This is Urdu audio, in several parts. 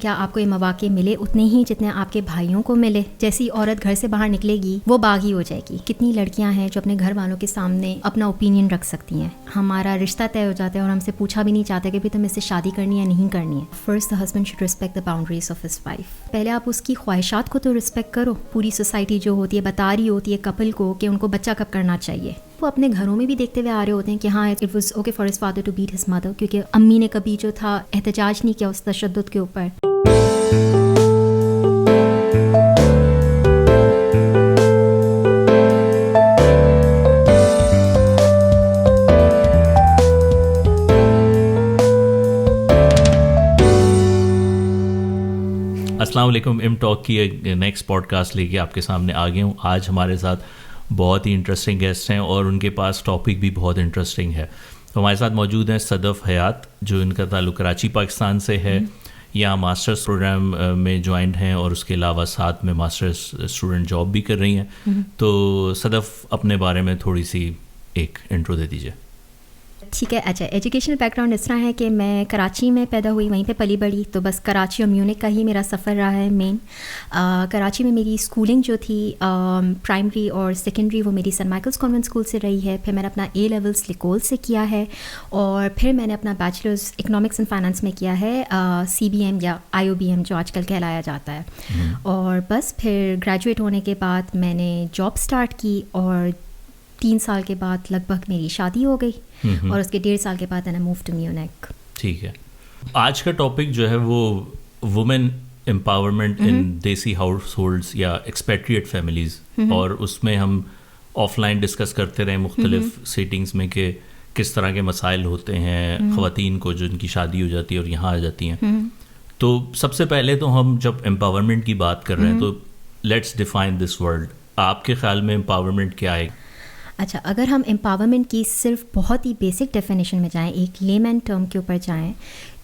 کیا آپ کو یہ مواقع ملے اتنے ہی جتنے آپ کے بھائیوں کو ملے؟ جیسی عورت گھر سے باہر نکلے گی وہ باغی ہو جائے گی. کتنی لڑکیاں ہیں جو اپنے گھر والوں کے سامنے اپنا اوپینین رکھ سکتی ہیں. ہمارا رشتہ طے ہو جاتا ہے اور ہم سے پوچھا بھی نہیں چاہتے کہ بھی تم اس سے شادی کرنی ہے نہیں کرنی ہے. First the husband should respect the boundaries of his wife. پہلے آپ اس کی خواہشات کو تو ریسپیکٹ کرو. پوری سوسائٹی جو ہوتی ہے بتا رہی ہوتی ہے کپل کو کہ ان کو بچہ کب کرنا چاہیے. وہ اپنے گھروں میں بھی دیکھتے ہوئے آ رہے ہوتے ہیں کہ ہاں it was okay for his father to beat his mother, کیونکہ امی نے کبھی جو تھا احتجاج نہیں کیا اس تشدد کے اوپر. السلام علیکم. ایم ٹاک کی نیکسٹ پوڈ کاسٹ لے کے آپ کے سامنے آ گیا ہوں. آج ہمارے ساتھ بہت ہی انٹرسٹنگ گیسٹ ہیں اور ان کے پاس ٹاپک بھی بہت انٹرسٹنگ ہے. ہمارے ساتھ موجود ہیں صدف حیات، جو ان کا تعلق کراچی پاکستان سے ہے. یہاں ماسٹرز پروگرام میں جوائنڈ ہیں اور اس کے علاوہ ساتھ میں ماسٹرز اسٹوڈنٹ جاب بھی کر رہی ہیں. تو صدف اپنے بارے میں تھوڑی سی ایک انٹرو دے دیجیے. ٹھیک ہے. اچھا، ایجوکیشنل بیک گراؤنڈ اس طرح ہے کہ میں کراچی میں پیدا ہوئی، وہیں پہ پلی بڑھی. تو بس کراچی اور میونک کا ہی میرا سفر رہا ہے مین. کراچی میں میری اسکولنگ جو تھی پرائمری اور سیکنڈری وہ میری سینٹ مائیکلس کانوینٹ اسکول سے رہی ہے. پھر میں نے اپنا اے لیولس لیکول سے کیا ہے اور پھر میں نے اپنا بیچلرز اکنامکس اینڈ فائنانس میں کیا ہے CBM یا IOBM جو آج کل کہلایا جاتا ہے. اور بس پھر گریجویٹ ہونے کے بعد میں نے جاب اسٹارٹ کی اور 3 سال کے بعد لگ بھگ میری شادی ہو گئی اور اس کے 1.5 سال کے بعد میں نے موو ٹو میونک. ٹھیک ہے. آج کا ٹاپک جو ہے وہ وومن امپاورمنٹ ان دیسی ہاؤس ہولڈس یا ایکسپیٹریٹ فیملیز، اور اس میں ہم آف لائن ڈسکس کرتے رہے مختلف سیٹنگز میں کہ کس طرح کے مسائل ہوتے ہیں خواتین کو جو ان کی شادی ہو جاتی ہے اور یہاں آ جاتی ہیں. تو سب سے پہلے تو ہم جب امپاورمنٹ کی بات کر رہے ہیں تو لیٹس ڈیفائن دس ورڈ. آپ کے خیال میں امپاورمنٹ کیا ہے؟ اچھا، اگر ہم امپاورمنٹ کی صرف بہت ہی بیسک ڈیفینیشن میں جائیں، ایک لیمین ٹرم کے اوپر جائیں،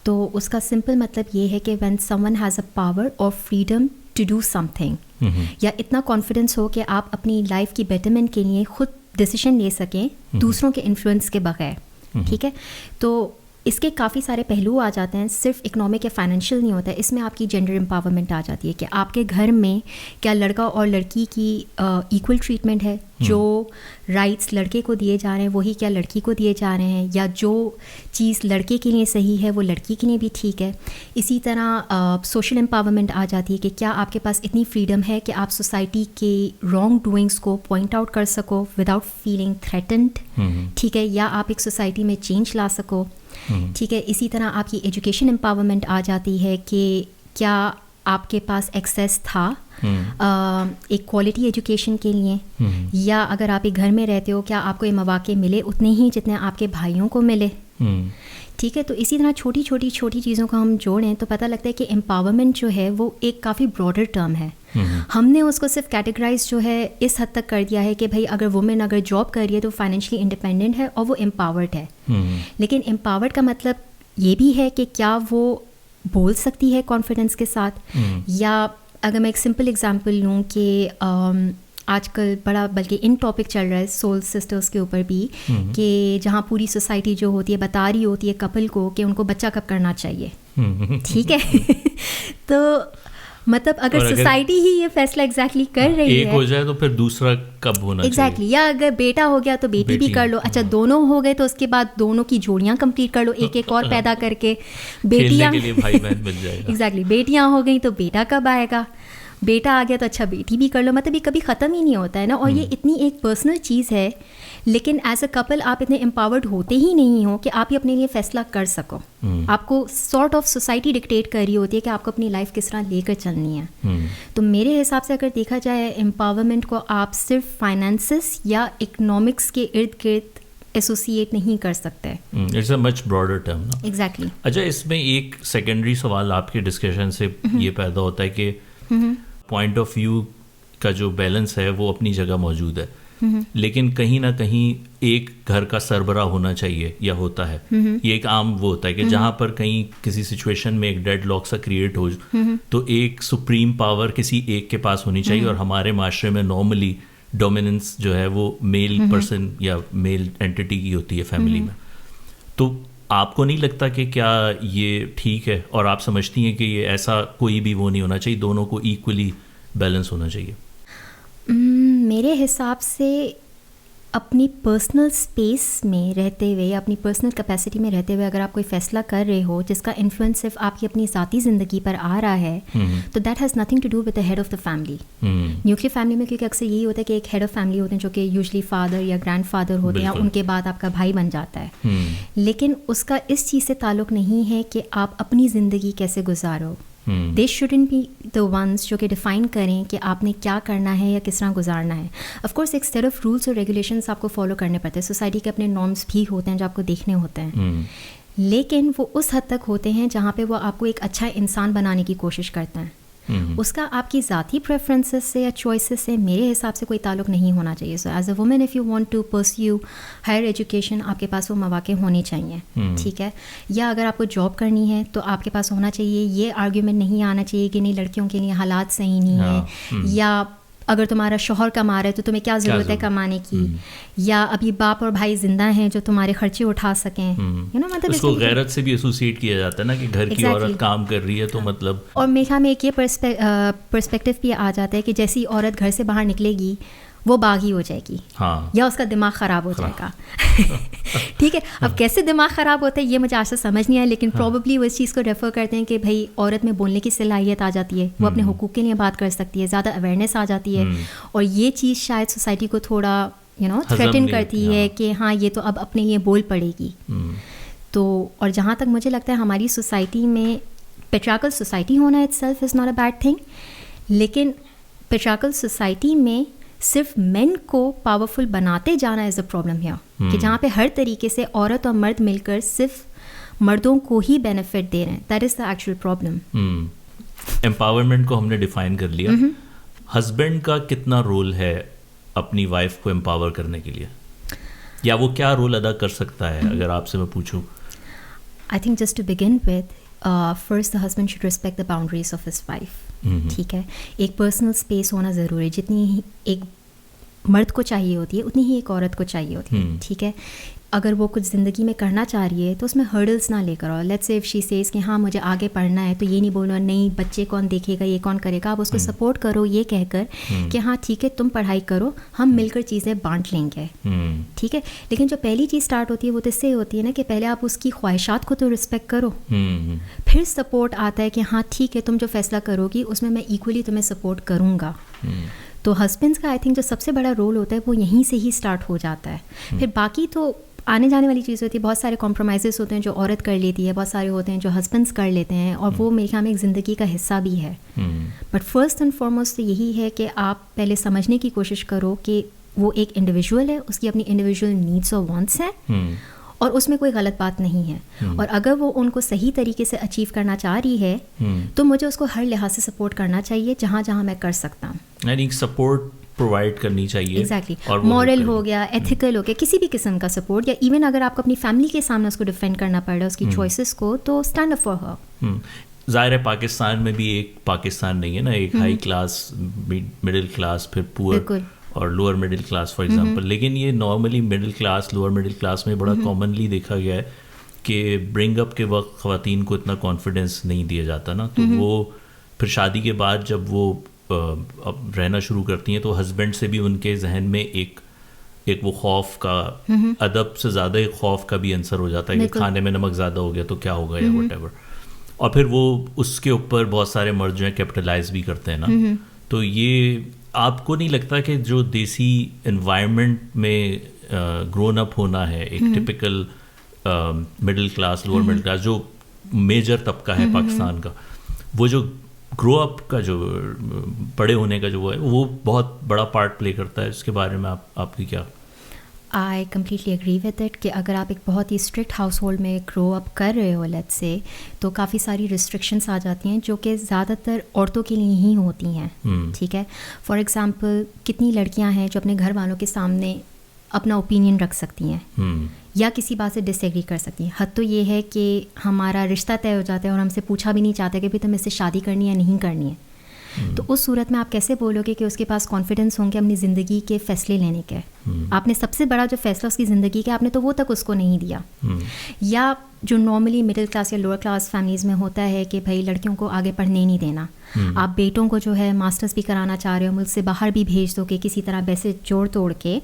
تو اس کا سمپل مطلب یہ ہے کہ when someone has a power اور freedom to do something, یا اتنا کانفیڈنس ہو کہ آپ اپنی لائف کی بیٹرمنٹ کے لیے خود ڈیسیشن لے سکیں دوسروں کے انفلوئنس کے بغیر. ٹھیک ہے. تو اس کے کافی سارے پہلو آ جاتے ہیں، صرف اکنامک یا فائنینشیل نہیں ہوتا ہے. اس میں آپ کی جینڈر امپاورمنٹ آ جاتی ہے کہ آپ کے گھر میں کیا لڑکا اور لڑکی کی ایکول ٹریٹمنٹ ہے، جو رائٹس لڑکے کو دیے جا رہے ہیں وہی کیا لڑکی کو دیے جا رہے ہیں، یا جو چیز لڑکے کے لیے صحیح ہے وہ لڑکی کے لیے بھی ٹھیک ہے. اسی طرح سوشل امپاورمنٹ آ جاتی ہے کہ کیا آپ کے پاس اتنی فریڈم ہے کہ آپ سوسائٹی کے رانگ ڈوئنگس کو پوائنٹ آؤٹ کر سکو وداؤٹ فیلنگ تھریٹنڈ. ٹھیک ہے. یا آپ ایک سوسائٹی میں چینج لا سکو. ٹھیک ہے. اسی طرح آپ کی ایجوکیشن امپاورمنٹ آ جاتی ہے کہ کیا آپ کے پاس ایکسیس تھا ایک کوالٹی ایجوکیشن کے لیے، یا اگر آپ ایک گھر میں رہتے ہو کیا آپ کو یہ مواقع ملے اتنے ہی جتنے آپ کے بھائیوں کو ملے. ٹھیک ہے. تو اسی طرح چھوٹی چیزوں کو ہم جوڑیں تو پتہ لگتا ہے کہ امپاورمنٹ جو ہے وہ ایک کافی براڈر ٹرم ہے. ہم نے اس کو صرف کیٹیگرائز جو ہے اس حد تک کر دیا ہے کہ بھائی اگر وومن اگر جاب کر رہی ہے تو فائنینشلی انڈیپینڈنٹ ہے اور وہ امپاورڈ ہے. لیکن امپاورڈ کا مطلب یہ بھی ہے کہ کیا وہ بول سکتی ہے کانفیڈنس کے ساتھ. یا اگر میں ایک سمپل اگزامپل لوں کہ آج کل بڑا بلکہ ان ٹاپک چل رہا ہے سول سسٹرس کے اوپر بھی، کہ جہاں پوری سوسائٹی جو ہوتی ہے بتا رہی ہوتی ہے کپل کو کہ ان کو بچہ کب کرنا چاہیے. ٹھیک ہے. تو مطلب اگر سوسائٹی ہی یہ فیصلہ ایگزیکٹلی کر رہی ہے، ایک ہو جائے تو پھر دوسرا کب ہونا چاہیے. ایگزیکٹلی. یا اگر بیٹا ہو گیا تو بیٹی بھی کر لو. اچھا دونوں ہو گئے تو اس کے بعد دونوں کی جوڑیاں کمپلیٹ کر لو، ایک اور پیدا کر کے. بیٹیاں ایگزیکٹلی بیٹیاں ہو گئیں تو بیٹا کب آئے گا، بیٹا آ گیا تو اچھا بیٹی بھی کر لو. مطلب یہ کبھی ختم ہی نہیں ہوتا ہے نا. اور یہ اتنی ایک پرسنل چیز ہے، لیکن ایز اے کپل آپ اتنے امپاورڈ ہوتے ہی نہیں ہو کہ آپ ہی اپنے لیے فیصلہ کر سکو. آپ کو سارٹ آف سوسائٹی ڈکٹیٹ کر رہی ہوتی ہے کہ آپ کو اپنی لائف کس طرح لے کر چلنی ہے. تو میرے حساب سے اگر دیکھا جائے امپاورمنٹ کو آپ صرف فائنانسز یا اکنامکس کے ارد گرد ایسوسیٹ نہیں کر سکتے. It's a much broader term نا. ایگزیکٹلی. اچھا، اس میں ایک سیکنڈری سوال آپ کے ڈسکشن سے یہ پیدا ہوتا ہے کہ پوائنٹ آف ویو کا جو بیلنس ہے وہ اپنی جگہ موجود ہے، لیکن کہیں نہ کہیں ایک گھر کا سربراہ ہونا چاہیے یا ہوتا ہے. یہ ایک عام وہ ہوتا ہے کہ جہاں پر کہیں کسی سچویشن میں ایک ڈیڈ لاک سا کریٹ ہو تو ایک سپریم پاور کسی ایک کے پاس ہونی چاہیے. اور ہمارے معاشرے میں نارملی ڈومیننس جو ہے وہ میل پرسن یا میل اینٹی کی ہوتی ہے فیملی میں. تو آپ کو نہیں لگتا کہ کیا یہ ٹھیک ہے، اور آپ سمجھتی ہیں کہ یہ ایسا کوئی بھی وہ نہیں ہونا چاہیے، دونوں کو ایکولی بیلنس ہونا چاہیے؟ میرے حساب سے اپنی پرسنل اسپیس میں رہتے ہوئے یا اپنی پرسنل کیپیسٹی میں رہتے ہوئے اگر آپ کوئی فیصلہ کر رہے ہو جس کا انفلوئنس صرف آپ کی اپنی ذاتی زندگی پر آ رہا ہے تو that has nothing to do with the head of the family. Nuclear family میں کیونکہ اکثر یہی ہوتا ہے کہ ایک ہیڈ آف فیملی ہوتے ہیں جو کہ یوزلی فادر یا گرینڈ فادر ہوتے ہیں، ان کے بعد آپ کا بھائی بن جاتا ہے. لیکن اس کا اس چیز سے تعلق نہیں ہے کہ آپ اپنی زندگی کیسے گزارو. دے شوڈنٹ بی دا ونس جو کہ ڈیفائن کریں کہ آپ نے کیا کرنا ہے یا کس طرح گزارنا ہے. آف کورس ایک سیٹ آف رولس اور ریگولیشنس آپ کو فالو کرنے پڑتے ہیں، سوسائٹی کے اپنے نارمس بھی ہوتے ہیں جو آپ کو دیکھنے ہوتے ہیں، لیکن وہ اس حد تک ہوتے ہیں جہاں پہ وہ آپ کو ایک اچھا انسان بنانے کی کوشش کرتے ہیں. اس کا آپ کی ذاتی پریفرنسز سے یا چوائسیز سے میرے حساب سے کوئی تعلق نہیں ہونا چاہیے. So as a woman if you want to pursue higher education, آپ کے پاس وہ مواقع ہونے چاہیے، ٹھیک ہے. یا اگر آپ کو جاب کرنی ہے تو آپ کے پاس ہونا چاہیے، یہ آرگیومنٹ نہیں آنا چاہیے کہ نہیں لڑکیوں کے لیے حالات صحیح نہیں ہیں، یا اگر تمہارا شوہر کما رہا ہے تو تمہیں کیا ضرورت ہے کمانے کی، یا ابھی باپ اور بھائی زندہ ہیں جو تمہارے خرچے اٹھا سکیں. مطلب اس کو غیرت سے بھی ایسوسیٹ کیا جاتا ہے نا کہ گھر کی عورت کام کر رہی ہے تو مطلب. اور میرے خیال میں ایک یہ پرسپیکٹیو بھی آ جاتا ہے کہ جیسی عورت گھر سے باہر نکلے گی وہ باغی ہو جائے گی یا اس کا دماغ خراب ہو جائے گا. ٹھیک ہے، اب کیسے دماغ خراب ہوتا ہے یہ مجھے آج سے سمجھ نہیں آیا، لیکن پروبیبلی وہ اس چیز کو ریفر کرتے ہیں کہ بھائی عورت میں بولنے کی صلاحیت آ جاتی ہے، وہ اپنے حقوق کے لیے بات کر سکتی ہے، زیادہ اویئرنیس آ جاتی ہے، اور یہ چیز شاید سوسائٹی کو تھوڑا تھریٹن کرتی ہے کہ ہاں یہ تو اب اپنے لیے بول پڑے گی. تو اور جہاں تک مجھے لگتا ہے ہماری سوسائٹی میں پیٹریارکل سوسائٹی ہونا it self is not a bad thing, لیکن پیٹریارکل سوسائٹی میں صرف مین کو پاورفل بناتے جانا از اے پرابلم ہے، کہ جہاں پہ ہر طریقے سے عورت اور مرد مل کر صرف مردوں کو ہی بینیفٹ دے رہے ہیں. That is the actual problem. Empowerment کو ہم نے ڈیفائن کر لیا. ہسبینڈ کا کتنا رول ہے اپنی وائف کو امپاور کرنے کے لیے، یا وہ کیا رول ادا کر سکتا ہے اگر آپ سے میں پوچھوں؟ I think just to begin with first the husband should respect the boundaries of his wife. ٹھیک ہے، ایک پرسنل اسپیس ہونا ضروری ہے، جتنی ہی ایک مرد کو چاہیے ہوتی ہے اتنی ہی ایک عورت کو چاہیے ہوتی ہے. ٹھیک ہے، اگر وہ کچھ زندگی میں کرنا چاہ رہی ہے تو اس میں ہرڈلس نہ لے کر آؤ. Let's say if she says کہ ہاں مجھے آگے پڑھنا ہے تو یہ نہیں بولنا نہیں بچے کون دیکھے گا، یہ کون کرے گا. آپ اس کو سپورٹ کرو یہ کہہ کر کہ ہاں ٹھیک ہے تم پڑھائی کرو، ہم مل کر چیزیں بانٹ لیں گے. ٹھیک ہے، لیکن جو پہلی چیز اسٹارٹ ہوتی ہے وہ تو اس سے ہوتی ہے نا کہ پہلے آپ اس کی خواہشات کو تو رسپیکٹ کرو، پھر سپورٹ آتا ہے کہ ہاں ٹھیک ہے تم جو فیصلہ کرو گی اس میں ایکولی تمہیں سپورٹ کروں گا. تو ہسبینڈس کا آئی تھنک جو سب سے بڑا رول ہوتا ہے وہ یہیں سے ہی اسٹارٹ ہو جاتا ہے. پھر باقی تو آنے جانے والی چیز ہوتی ہے، بہت سارے کمپرومائزز ہوتے ہیں جو عورت کر لیتی ہے، بہت سارے ہوتے ہیں جو ہسبینڈس کر لیتے ہیں، اور وہ میرے خیال میں ایک زندگی کا حصہ بھی ہے. بٹ فرسٹ اینڈ فارموسٹ تو یہی ہے کہ آپ پہلے سمجھنے کی کوشش کرو کہ وہ ایک انڈیویژول ہے، اس کی اپنی انڈیویژول نیڈس اور وانٹس ہیں، اور اس میں کوئی غلط بات نہیں ہے. اور اگر وہ ان کو صحیح طریقے سے اچیو کرنا چاہ رہی ہے تو مجھے اس کو ہر لحاظ سے سپورٹ کرنا چاہیے جہاں جہاں میں کر سکتا ہوں. یعنی سپورٹ پرووائڈ کرنی چاہیے. ایگزیکٹلی، مورل ہو گیا، ایتھیکل ہو گیا، کسی بھی قسم کا سپورٹ، یا ایون اگر آپ کو اپنی فیملی کے سامنے اس کو ڈیفینڈ کرنا پڑ رہا ہے اس کی چوائسیز کو، تو اسٹینڈ اپ فار ہر. ظاہر ہے پاکستان میں بھی ایک پاکستان نہیں ہے نا، ایک ہائی کلاس، مڈل کلاس، پھر پور اور lower middle class for example. لیکن یہ normally middle class, lower middle class میں بڑا کامنلی دیکھا گیا ہے کہ برنگ اپ کے وقت خواتین کو اتنا کانفیڈینس نہیں دیا جاتا نا، تو وہ پھر شادی کے بعد جب وہ اب رہنا شروع کرتی ہیں تو ہسبینڈ سے بھی ان کے ذہن میں ایک وہ خوف کا، ادب سے زیادہ ایک خوف کا بھی عنصر ہو جاتا ہے کہ کھانے میں نمک زیادہ ہو گیا تو کیا ہوگا یا وٹ ایور. اور پھر وہ اس کے اوپر بہت سارے مرد جو ہیں کیپٹلائز بھی کرتے ہیں نا. تو یہ آپ کو نہیں لگتا کہ جو دیسی انوائرمنٹ میں گرون اپ ہونا ہے، ایک typical middle class, lower middle class جو میجر طبقہ ہے پاکستان کا، وہ جو گرو اپ کا جو بڑے ہونے کا جو وہ ہے وہ بہت بڑا پارٹ پلے کرتا ہے؟ اس کے بارے میں آپ کی کیا؟ I completely agree with it کہ اگر آپ ایک بہت ہی اسٹرکٹ ہاؤس ہولڈ میں گرو اپ کر رہے ہو لیٹ سے، تو کافی ساری ریسٹرکشنس آ جاتی ہیں جو کہ زیادہ تر عورتوں کے لیے ہی ہوتی ہیں. ٹھیک ہے، فار ایگزامپل کتنی لڑکیاں ہیں جو اپنے گھر والوں کے سامنے اپنا اوپینین رکھ سکتی ہیں یا کسی بات سے ڈس ایگری کر سکتی ہیں. حد تو یہ ہے کہ ہمارا رشتہ طے ہو جاتا ہے اور ہم سے پوچھا بھی نہیں چاہتے کہ بھائی تمہیں اس سے شادی کرنی ہے یا نہیں کرنی ہے. تو اس صورت میں آپ کیسے بولو گے کہ اس کے پاس کانفیڈنس ہوں گے اپنی زندگی کے فیصلے لینے کے؟ آپ نے سب سے بڑا جو فیصلہ اس کی زندگی کا آپ نے تو وہ تک اس کو نہیں دیا. یا جو نارملی مڈل کلاس یا لوور کلاس فیملیز میں ہوتا ہے کہ بھائی لڑکیوں کو آگے پڑھنے نہیں دینا, آپ بیٹوں کو جو ہے ماسٹرز بھی کرانا چاہ رہے ہو, ملک سے باہر بھی بھیج دو کہ کسی طرح ویسے جوڑ توڑ کے,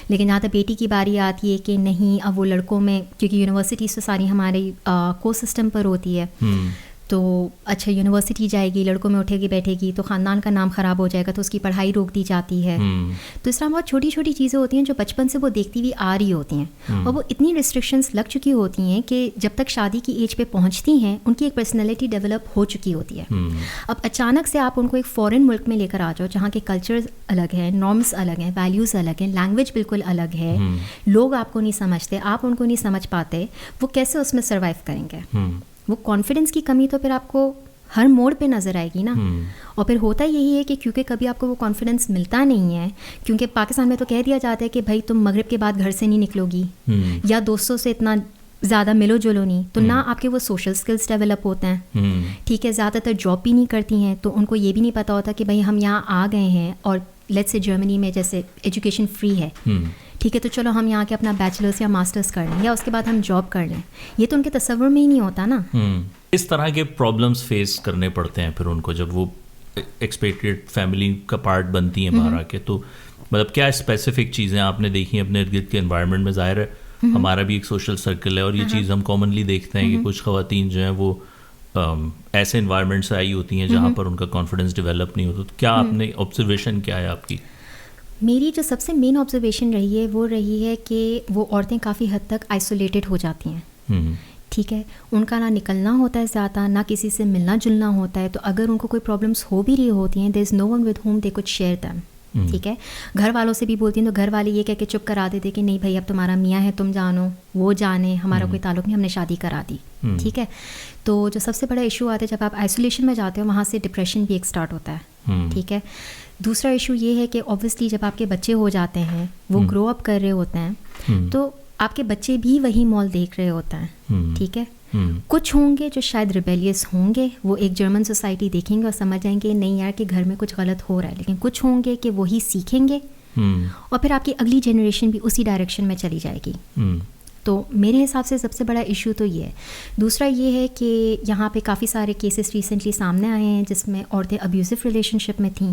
لیکن جہاں تک بیٹی کی باری آتی ہے کہ نہیں اب وہ لڑکوں میں, کیونکہ یونیورسٹیز تو ساری ہمارے کو سسٹم پر ہوتی ہے, تو اچھا یونیورسٹی جائے گی, لڑکوں میں اٹھے گی بیٹھے گی تو خاندان کا نام خراب ہو جائے گا, تو اس کی پڑھائی روک دی جاتی ہے. تو اس طرح بہت چھوٹی چھوٹی چیزیں ہوتی ہیں جو بچپن سے وہ دیکھتی ہوئی آ رہی ہوتی ہیں, اور وہ اتنی ریسٹرکشنس لگ چکی ہوتی ہیں کہ جب تک شادی کی ایج پہ پہنچتی ہیں ان کی ایک پرسنالٹی ڈیولپ ہو چکی ہوتی ہے. اب اچانک سے آپ ان کو ایک فورن ملک میں لے کر آ جاؤ جہاں کے کلچرز الگ ہیں, نارمس الگ ہیں, ویلیوز الگ ہیں, لینگویج بالکل الگ ہے, لوگ آپ کو نہیں سمجھتے, آپ ان کو نہیں سمجھ پاتے, وہ کیسے اس میں سروائیو کریں گے؟ وہ کانفیڈنس کی کمی تو پھر آپ کو ہر موڑ پہ نظر آئے گی نا. اور پھر ہوتا یہی ہے کہ کیونکہ کبھی آپ کو وہ کانفیڈنس ملتا نہیں ہے, کیونکہ پاکستان میں تو کہہ دیا جاتا ہے کہ بھائی تم مغرب کے بعد گھر سے نہیں نکلو گی, یا دوستوں سے اتنا زیادہ ملو جلو نہیں, تو نہ آپ کے وہ سوشل سکلز ڈیولپ ہوتے ہیں. ٹھیک ہے, زیادہ تر جاب بھی نہیں کرتی ہیں, تو ان کو یہ بھی نہیں پتہ ہوتا کہ بھائی ہم یہاں آ گئے ہیں اور لیٹس سے جرمنی میں جیسے ایجوکیشن فری ہے, ٹھیک ہے, تو چلو ہم یہاں کے اپنا بیچلرس یا ماسٹرس کر لیں یا اس کے بعد ہم جاب کر لیں. یہ تو ان کے تصور میں ہی نہیں ہوتا نا. اس طرح کے پرابلمس فیس کرنے پڑتے ہیں پھر ان کو جب وہ ایکسپیٹریٹ فیملی کا پارٹ بنتی ہیں باہر آ کے. تو مطلب کیا اسپیسیفک چیزیں آپ نے دیکھی ہیں اپنے ارد گرد کے انوائرمنٹ میں؟ ظاہر ہے ہمارا بھی ایک سوشل سرکل ہے اور یہ چیز ہم کامنلی دیکھتے ہیں کہ کچھ خواتین جو ہیں وہ ایسے انوائرمنٹ سے آئی ہوتی ہیں جہاں پر ان کا کانفیڈنس ڈیولپ نہیں ہوتا. تو کیا آپ نے آبزرویشن کیا ہے آپ کی؟ میری جو سب سے مین آبزرویشن رہی ہے وہ رہی ہے کہ وہ عورتیں کافی حد تک آئسولیٹڈ ہو جاتی ہیں. ٹھیک ہے, ان کا نہ نکلنا ہوتا ہے زیادہ, نہ کسی سے ملنا جلنا ہوتا ہے. تو اگر ان کو کوئی پرابلمس ہو بھی رہی ہوتی ہیں, there is no one with whom they could share them. ٹھیک ہے, گھر والوں سے بھی بولتی ہیں تو گھر والے یہ کہہ کے چپ کرا دیتے کہ نہیں بھائی اب تمہارا میاں ہے, تم جانو, وہ جانے, ہمارا کوئی تعلق نہیں, ہم نے شادی کرا دی. ٹھیک ہے, تو جو سب سے بڑا ایشو آتا ہے جب آپ آئسولیشن میں جاتے ہو, وہاں سے ڈپریشن بھی ایک اسٹارٹ ہوتا ہے. ٹھیک ہے, دوسرا ایشو یہ ہے کہ اوبویسلی جب آپ کے بچے ہو جاتے ہیں, وہ گرو اپ کر رہے ہوتے ہیں, تو آپ کے بچے بھی وہی مال دیکھ رہے ہوتے ہیں. ٹھیک ہے, کچھ ہوں گے جو شاید ریبیلیس ہوں گے, وہ ایک جرمن سوسائٹی دیکھیں گے اور سمجھ جائیں گے نہیں یار کہ گھر میں کچھ غلط ہو رہا ہے, لیکن کچھ ہوں گے کہ وہی سیکھیں گے اور پھر آپ کی اگلی جنریشن بھی اسی ڈائریکشن میں چلی جائے گی. تو میرے حساب سے سب سے بڑا ایشو تو یہ ہے. دوسرا یہ ہے کہ یہاں پہ کافی سارے کیسز ریسنٹلی سامنے آئے ہیں جس میں عورتیں ابیوزو ریلیشن شپ میں تھیں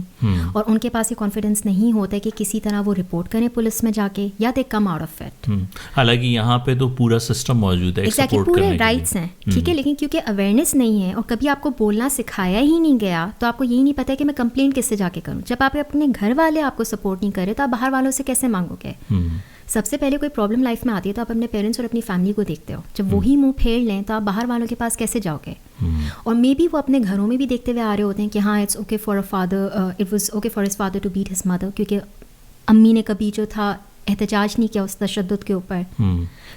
اور ان کے پاس یہ کانفیڈنس نہیں ہوتا کہ کسی طرح وہ رپورٹ کریں پولیس میں جا کے, یا دے کم آؤٹ آف اٹ. حالانکہ یہاں پہ تو پورا سسٹم موجود ہے, ایگزیکٹلی پورے رائٹس ہیں. ٹھیک ہے, لیکن کیونکہ اویئرنیس نہیں ہے اور کبھی آپ کو بولنا سکھایا ہی نہیں گیا, تو آپ کو یہی نہیں پتا کہ میں کمپلین کس سے جا کے کروں. جب آپ اپنے گھر والے آپ کو سپورٹ نہیں کرے تو آپ باہر والوں سے کیسے مانگو گے؟ سب سے پہلے کوئی پرابلم لائف میں آتی ہے تو آپ اپنے پیرنٹس اور اپنی فیملی کو دیکھتے ہو. جب وہی منہ پھیر لیں تو آپ باہر والوں کے پاس کیسے جاؤ گے؟ اور مے بی وہ اپنے گھروں میں بھی دیکھتے ہوئے آ رہے ہوتے ہیں کہ ہاں it's okay for a father, it was okay for his father to beat his mother, کیونکہ امی نے کبھی جو تھا احتجاج نہیں کیا اس تشدد کے اوپر,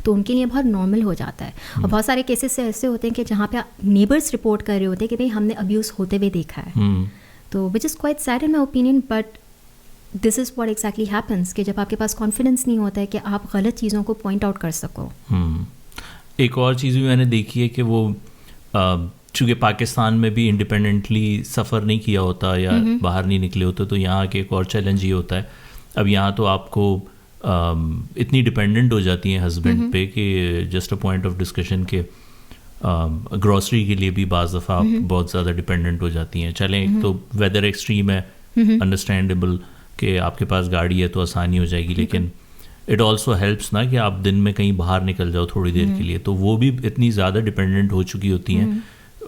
تو ان کے لیے بہت نارمل ہو جاتا ہے. اور بہت سارے کیسز سے ایسے ہوتے ہیں کہ جہاں پہ نیبرس رپورٹ کر رہے ہوتے ہیں کہ بھائی ہم نے ابیوز ہوتے ہوئے دیکھا ہے. تو which is quite sad in my opinion, but this is what exactly happens کہ جب آپ کے پاس کانفیڈنس نہیں ہوتا ہے کہ آپ غلط چیزوں کو پوائنٹ آؤٹ کر سکو. ایک اور چیز بھی میں نے دیکھی ہے کہ وہ چونکہ پاکستان میں بھی انڈیپینڈنٹلی سفر نہیں کیا ہوتا یا باہر نہیں نکلے ہوتے, تو یہاں کے ایک اور چیلنج یہ ہوتا ہے, اب یہاں تو آپ کو اتنی ڈپینڈنٹ ہو جاتی ہیں ہسبینڈ پہ کہ just a point of discussion کہ گروسری کے لیے بھی بعض دفعہ آپ بہت زیادہ ڈپینڈنٹ ہو جاتی ہیں. چلیں ایک تو ویدر ایکسٹریم ہے, انڈرسٹینڈیبل کہ آپ کے پاس گاڑی ہے تو آسانی ہو جائے گی, لیکن اٹ آلسو ہیلپس نا کہ آپ دن میں کہیں باہر نکل جاؤ تھوڑی دیر کے لیے, تو وہ بھی اتنی زیادہ ڈپینڈنٹ ہو چکی ہوتی ہیں.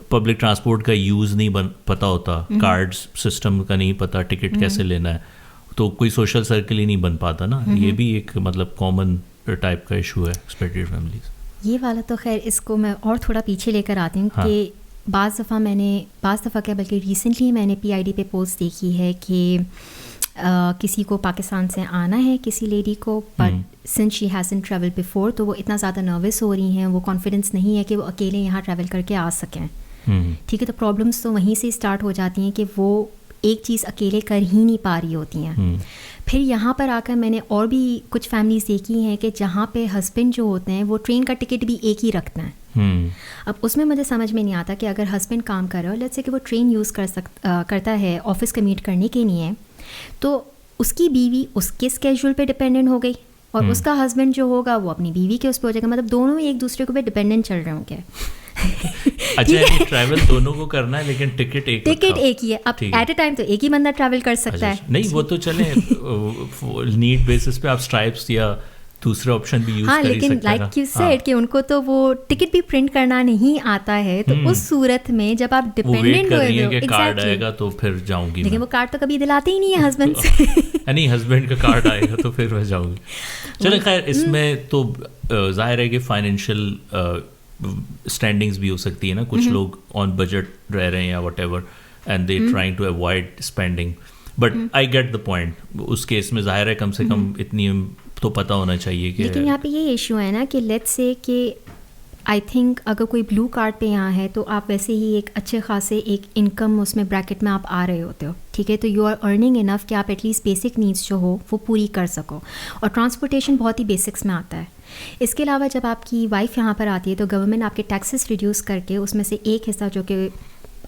پبلک ٹرانسپورٹ کا یوز نہیں پتہ ہوتا, کارڈز سسٹم کا نہیں پتہ, ٹکٹ کیسے لینا ہے, تو کوئی سوشل سرکل ہی نہیں بن پاتا نا. یہ بھی ایک مطلب کامن ٹائپ کا ایشو ہے ایکسپیکٹڈ فیملیز. یہ والا تو خیر اس کو میں اور تھوڑا پیچھے لے کر آتی ہوں کہ بعض دفعہ کیا بلکہ ریسنٹلی میں نے PID پہ پوسٹ دیکھی ہے کہ کسی کو پاکستان سے آنا ہے کسی لیڈی کو, but since she hasn't travel before, تو وہ اتنا زیادہ نروس ہو رہی ہیں, وہ کانفیڈنس نہیں ہے کہ وہ اکیلے یہاں ٹریول کر کے آ سکیں. ٹھیک ہے, تو پرابلمس تو وہیں سے اسٹارٹ ہو جاتی ہیں کہ وہ ایک چیز اکیلے کر ہی نہیں پا رہی ہوتی ہیں. پھر یہاں پر آ کر میں نے اور بھی کچھ فیملیز دیکھی ہیں کہ جہاں پہ ہسبینڈ جو ہوتے ہیں وہ ٹرین کا ٹکٹ بھی ایک ہی رکھتے ہیں, اب اس میں مجھے سمجھ میں نہیں آتا کہ اگر ہسبینڈ کام کر رہا ہے، لیٹس سے کہ وہ ٹرین یوز کرتا ہے آفس کمیٹ کرنے کے لیے، تو اس کی بیوی اس کے اسکیجول پہ ڈپینڈنٹ ہو گئی اور اس کا ہسبینڈ جو ہوگا وہ اپنی بیوی کے اس پہ ہو جائے گا، مطلب دونوں ایک دوسرے کو پہ ڈپینڈنٹ چل رہے ہوں گے. اچھا ٹریول دونوں کو کرنا ہے لیکن ٹکٹ ایک ہی ہے. اب ایٹ اے ٹائم تو ایک ہی بندہ ٹریول کر سکتا ہے. نہیں وہ تو چلیں نیڈ بیسس پہ آپ اسٹرائپس یا دوسرے آپشن بھی یوز کر سکتے ہیں. لیکن لائک یو سیڈ کہ ان کو تو وہ ٹکٹ بھی پرنٹ کرنا نہیں آتا ہے، تو اس صورت میں جب آپ ڈپینڈنٹ ہوئے ہو کارڈ آئے گا تو پھر جاؤں گی، لیکن وہ کارڈ تو کبھی دلاتے ہی نہیں ہے ہسبینڈ سے. نہیں ہسبینڈ کا کارڈ آئے گا تو پھر میں جاؤں گی. چلیں خیر اس میں تو ظاہر ہے کہ فائنینشیل اسٹینڈنگز بھی ہو سکتی ہے نا، کچھ لوگ آن بجٹ رہ رہے ہیں یا whatever and they trying to avoid spending, but I get the point. اس کیس میں ظاہر ہے کم سے کم اتنی تو پتہ ہونا چاہیے کہ. لیکن یہاں پہ یہ ایشو ہے نا کہ لیٹس سے کہ آئی تھنک اگر کوئی بلو کارڈ پہ یہاں ہے تو آپ ویسے ہی ایک اچھے خاصے ایک انکم اس میں بریکٹ میں آپ آ رہے ہوتے ہو، ٹھیک ہے، تو یو آر ارننگ انف کہ آپ ایٹ لیسٹ بیسک نیڈس جو ہو وہ پوری کر سکو، اور ٹرانسپورٹیشن بہت ہی بیسکس میں آتا ہے. اس کے علاوہ جب آپ کی وائف یہاں پر آتی ہے تو گورنمنٹ آپ کے ٹیکسز ریڈیوس کر کے اس میں سے ایک حصہ جو کہ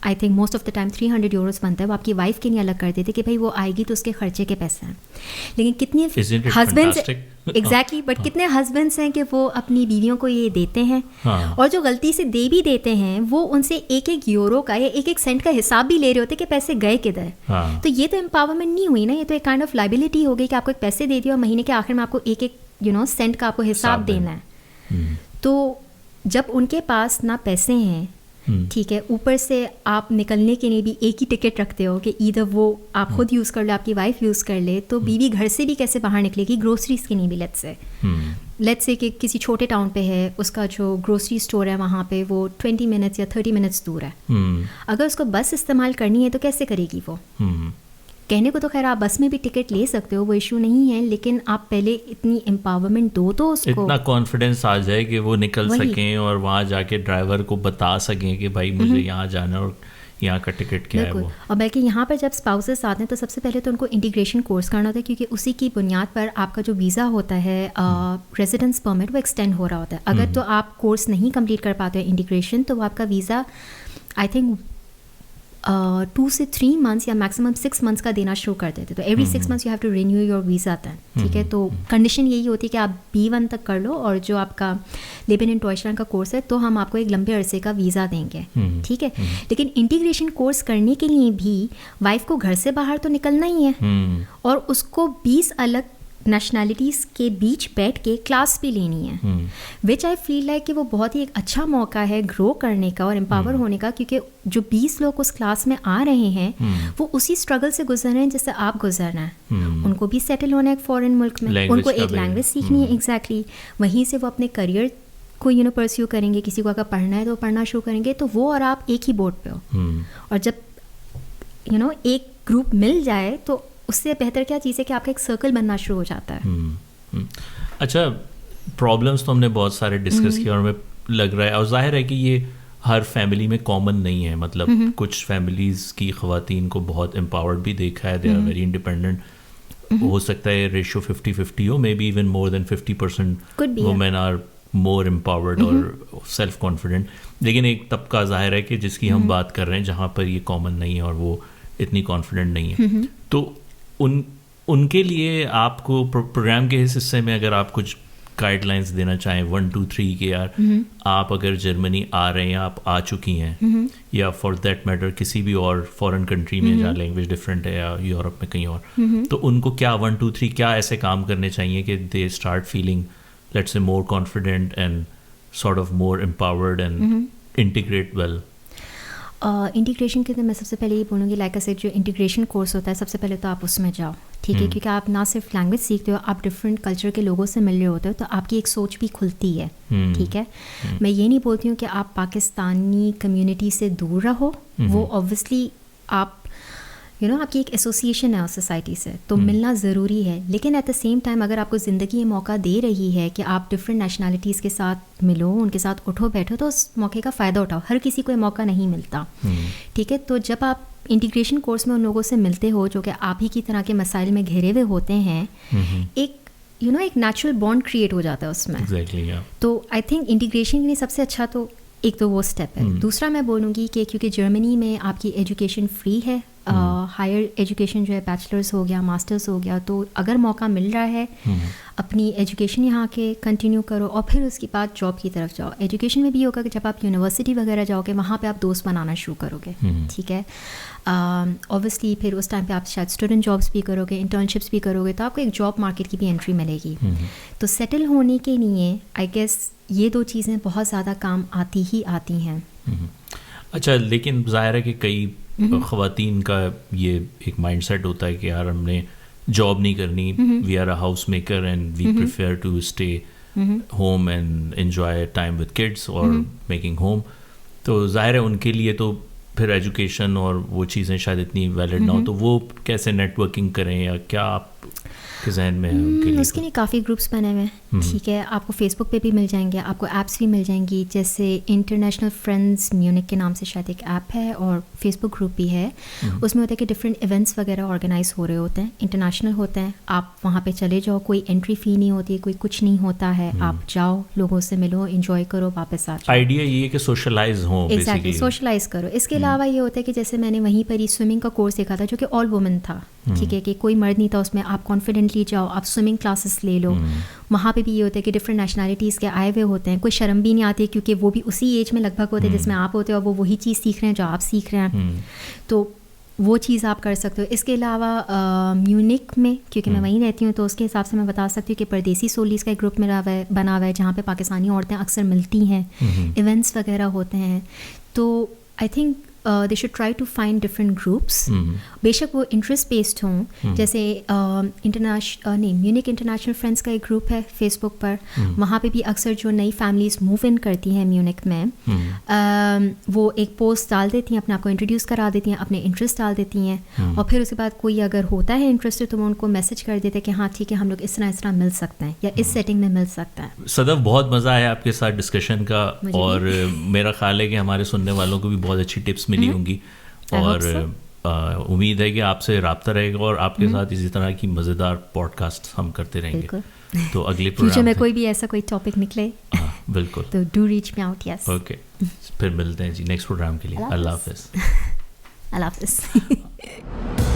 I think most of the time 300 euros بنتا ہے، وہ آپ کی وائف کے لیے الگ کر دیتے کہ بھائی وہ آئے گی تو اس کے خرچے کے پیسے ہیں. لیکن کتنے ہسبینڈس ایگزیکٹلی بٹ کتنے ہسبینڈس ہیں کہ وہ اپنی بیویوں کو یہ دیتے ہیں، اور جو غلطی سے دے بھی دیتے ہیں وہ ان سے ایک ایک یورو کا یا ایک ایک سینٹ کا حساب بھی لے رہے ہوتے کہ پیسے گئے کدھر. تو یہ تو امپاورمنٹ نہیں ہوئی نا، یہ تو ایک کائنڈ آف لائبلٹی ہو گئی کہ آپ کو ایک پیسے دے دیا اور مہینے کے آخر میں آپ کو ایک ایک سینٹ کا آپ کو حساب دینا ہے. تو جب ان کے پاس نہ پیسے ہیں، ٹھیک ہے، اوپر سے آپ نکلنے کے لیے بھی ایک ہی ٹکٹ رکھتے ہو کہ ادھر وہ آپ خود یوز کر لو، آپ کی وائف یوز کر لے، تو بیوی گھر سے بھی کیسے باہر نکلے گی گروسریز کے لیے بھی. لیٹس سے کہ کسی چھوٹے ٹاؤن پہ ہے، اس کا جو گروسری اسٹور ہے وہاں پہ وہ 20 منٹس یا 30 منٹس دور ہے، اگر اس کو بس استعمال کرنی ہے تو کیسے کرے گی وہ؟ کہنے کو تو خیر آپ بس میں بھی ٹکٹ لے سکتے ہو، وہ ایشو نہیں ہے، لیکن آپ پہلے اتنی امپاورمنٹ دو تو اس کو اتنا کانفیڈینس آ جائے کہ وہ نکل سکیں اور وہاں جا کے ڈرائیور کو بتا سکیں کہ بھائی مجھے یہاں جانا اور یہاں کا ٹکٹ کیا ہے وہ. اور بلکہ یہاں پر جب اسپاؤسز آتے ہیں تو سب سے پہلے تو ان کو انٹیگریشن کورس کرنا ہوتا ہے، کیونکہ اسی کی بنیاد پر آپ کا جو ویزا ہوتا ہے ریزیڈنس پرمٹ وہ ایکسٹینڈ ہو رہا ہوتا ہے. اگر تو آپ کورس نہیں کمپلیٹ کر پاتے ہو انٹیگریشن، تو وہ آپ کا ویزا آئی تھنک 2 سے 3 منتھس یا میکسیمم 6 منتھس کا دینا شروع کر دیتے. تو every 6 months you have to renew your visa then, ٹھیک ہے. تو کنڈیشن یہی ہوتی ہے کہ آپ B1 تک کر لو، اور جو آپ کا لیبن اینڈ ڈوائچلینڈ کا کورس ہے تو ہم آپ کو ایک لمبے عرصے کا ویزا دیں گے، ٹھیک ہے. لیکن انٹیگریشن کورس کرنے کے لیے بھی وائف کو گھر سے باہر تو نکلنا ہی ہے، اور اس کو 20 الگ نیشنلٹیز کے بیچ بیٹھ کے کلاس بھی لینی ہے، وچ آئی فیل لائک کہ وہ بہت ہی ایک اچھا موقع ہے گرو کرنے کا اور امپاور ہونے کا، کیونکہ جو 20 لوگ اس کلاس میں آ رہے ہیں وہ اسی اسٹرگل سے گزر رہے ہیں جس سے آپ گزر رہے ہیں. ان کو بھی سیٹل ہونا ہے ایک فارن ملک میں، ان کو ایک لینگویج سیکھنی ہے، ایگزیکٹلی وہیں سے وہ اپنے کریئر کو پرسیو کریں گے. کسی کو اگر پڑھنا ہے تو پڑھنا شروع کریں گے، تو وہ اور آپ ایک ہی بوٹ پہ ہو. اور جب ایک گروپ مل جائے تو اس سے بہتر کیا چیز ہے کہ آپ کا ایک سرکل بننا شروع ہو جاتا ہے. اچھا پرابلمس تو ہم نے بہت سارے ڈسکس کیا، اور ہمیں لگ رہا ہے اور ظاہر ہے کہ یہ ہر فیملی میں کامن نہیں ہے. مطلب کچھ فیملیز کی خواتین کو بہت امپاورڈ بھی دیکھا ہے، دے آر ویری انڈیپینڈنٹ. ہو سکتا ہے ریشو 50-50 ہو، may be even more than 50% women are more empowered اور سیلف کانفیڈنٹ. لیکن ایک طبقہ ظاہر ہے کہ جس کی ہم بات کر رہے ہیں جہاں پر یہ کامن نہیں ہے اور وہ اتنی کانفیڈنٹ نہیں ہے. تو ان کے لیے آپ کو پروگرام کے اس حصے میں اگر آپ کچھ گائیڈ لائنس دینا چاہیں 1 2 3 کہ یار آپ اگر جرمنی آ رہے ہیں، آپ آ چکی ہیں، یا فار دیٹ میٹر کسی بھی اور فارن کنٹری میں جہاں لینگویج ڈفرینٹ ہے یا یورپ میں کہیں اور، تو ان کو کیا 1 2 3 کیا ایسے کام کرنے چاہیے کہ they start feeling let's say more confident and sort of more empowered and integrate well. Integration کے لیے میں سب سے پہلے یہ بولوں گی لائک ایسے جو انٹیگریشن کورس ہوتا ہے سب سے پہلے تو آپ اس میں جاؤ، ٹھیک ہے، کیونکہ آپ نہ صرف لینگویج سیکھتے ہو، آپ ڈفرینٹ کلچر کے لوگوں سے مل رہے ہوتے ہو، تو آپ کی ایک سوچ بھی کھلتی ہے، ٹھیک ہے. میں یہ نہیں بولتی ہوں کہ آپ پاکستانی کمیونٹی سے دور رہو، وہ اوبویسلی آپ آپ کی ایک ایسوسیشن ہے اس سوسائٹی سے، تو ملنا ضروری ہے. لیکن ایٹ دا سیم ٹائم اگر آپ کو زندگی یہ موقع دے رہی ہے کہ آپ ڈفرینٹ نیشنلٹیز کے ساتھ ملو، ان کے ساتھ اٹھو بیٹھو، تو اس موقع کا فائدہ اٹھاؤ. ہر کسی کو یہ موقع نہیں ملتا، ٹھیک ہے. تو جب آپ انٹیگریشن کورس میں ان لوگوں سے ملتے ہو جو کہ آپ ہی کی طرح کے مسائل میں گھرے ہوئے ہوتے ہیں، ایک ایک نیچرل بانڈ کریٹ ہو جاتا ہے اس میں. تو آئی تھنک انٹیگریشن کے لیے سب سے اچھا تو ایک تو وہ اسٹیپ ہے. دوسرا میں بولوں گی کہ کیونکہ جرمنی میں آپ کی ایجوکیشن فری ہے, ہائر ایجوکیشن جو ہے بیچلرس ہو گیا, ماسٹرس ہو گیا, تو اگر موقع مل رہا ہے اپنی ایجوکیشن یہاں کے کنٹینیو کرو اور پھر اس کے بعد جاب کی طرف جاؤ. ایجوکیشن میں بھی ہوگا کہ جب آپ یونیورسٹی وغیرہ جاؤ گے وہاں پہ آپ دوست بنانا شروع کرو گے, ٹھیک ہے. اوبویسلی پھر اس ٹائم پہ آپ شاید اسٹوڈنٹ جابس بھی کرو گے, انٹرنشپس بھی کرو گے, تو آپ کو ایک جاب مارکیٹ کی بھی انٹری ملے گی. تو سیٹل ہونے کے لیے آئی گیس یہ دو چیزیں بہت زیادہ کام آتی ہی آتی ہیں. اچھا, لیکن ظاہر ہے کہ کئی خواتین کا یہ ایک مائنڈ سیٹ ہوتا ہے کہ یار ہم نے جاب نہیں کرنی, we are a house maker and we prefer to stay home and enjoy time with kids اور میکنگ ہوم. تو ظاہر ہے ان کے لیے تو پھر ایجوکیشن اور وہ چیزیں شاید اتنی ویلڈ نہ ہو, تو وہ کیسے نیٹ ورکنگ کریں, یا کیا آپ کے ذہن میں ہے ان کے لیے؟ اس کے لیے کافی گروپس بنے ہوئے ہیں, ٹھیک ہے. آپ کو فیس بک پہ بھی مل جائیں گے, آپ کو ایپس بھی مل جائیں گی, جیسے انٹرنیشنل فرینڈز میونک کے نام سے شاید ایک ایپ ہے, اور فیس بک گروپ بھی ہے. اس میں ہوتا ہے کہ ڈفرینٹ ایونٹس وغیرہ آرگنائز ہو رہے ہوتے ہیں, انٹرنیشنل ہوتے ہیں. آپ وہاں پہ چلے جاؤ, کوئی انٹری فی نہیں ہوتی, کوئی کچھ نہیں ہوتا ہے. آپ جاؤ, لوگوں سے ملو, انجوائے کرو, واپس آ جاؤ. آئیڈیا یہ ہے کہ سوشلائز ہوں, ایگزیکٹلی سوشلائز کرو. اس کے علاوہ یہ ہوتا ہے کہ جیسے میں نے وہیں پر ہی سوئمنگ کا کورس دیکھا تھا جو کہ آل وومن تھا, ٹھیک ہے, کہ کوئی مرد نہیں تھا اس میں. آپ کانفیڈنٹلی جاؤ, آپ سوئمنگ کلاسز لے لو. وہاں پہ بھی یہ ہوتا ہے کہ ڈفرینٹ نیشنلٹیز کے آئے ہوئے ہوتے ہیں, کوئی شرم بھی نہیں آتی کیونکہ وہ بھی اسی ایج میں لگ بھگ ہوتے ہیں جس میں آپ ہوتے ہو, اور وہ وہی چیز سیکھ رہے ہیں جو آپ سیکھ رہے ہیں. تو وہ چیز آپ کر سکتے ہو. اس کے علاوہ میونک میں, کیونکہ میں وہیں رہتی ہوں تو اس کے حساب سے میں بتا سکتی ہوں کہ پردیسی سولیز کا ایک گروپ میرا بنا ہوا ہے جہاں پہ پاکستانی عورتیں اکثر ملتی ہیں, ایونٹس وغیرہ ہوتے ہیں. تو I think they should try to find different groups. بے شک وہ انٹرسٹ بیسڈ ہوں, جیسے میونک انٹرنیشنل فرینڈس کا ایک گروپ ہے فیس بک پر. وہاں پہ بھی اکثر جو نئی فیملیز موو ان کرتی ہیں میونک میں, وہ ایک پوسٹ ڈال دیتی ہیں, اپنے آپ کو انٹروڈیوس کرا دیتی ہیں, اپنے انٹرسٹ ڈال دیتی ہیں, اور پھر اس کے بعد کوئی اگر ہوتا ہے انٹرسٹ تو وہ ان کو میسج کر دیتے ہیں کہ ہاں ٹھیک ہے ہم لوگ اس طرح مل سکتے ہیں یا اس سیٹنگ میں مل سکتا ہے. صدف, بہت مزہ آیا آپ کے ساتھ ڈسکشن کا, اور میرا خیال ہے کہ ہمارے سننے والوں کو بھی بہت اچھی ٹپس ملی ہوں گی, اور امید ہے کہ آپ سے رابطہ رہے گا, اور آپ کے ساتھ اسی طرح کی مزیدار پوڈ کاسٹ ہم کرتے رہیں گے. تو اگلے فیوچر میں کوئی بھی ایسا کوئی ٹاپک نکلے بالکل تو do reach me out. Yes, okay, پھر ملتے ہیں جی نیکسٹ پروگرام کے لیے. اللہ حافظ. اللہ حافظ.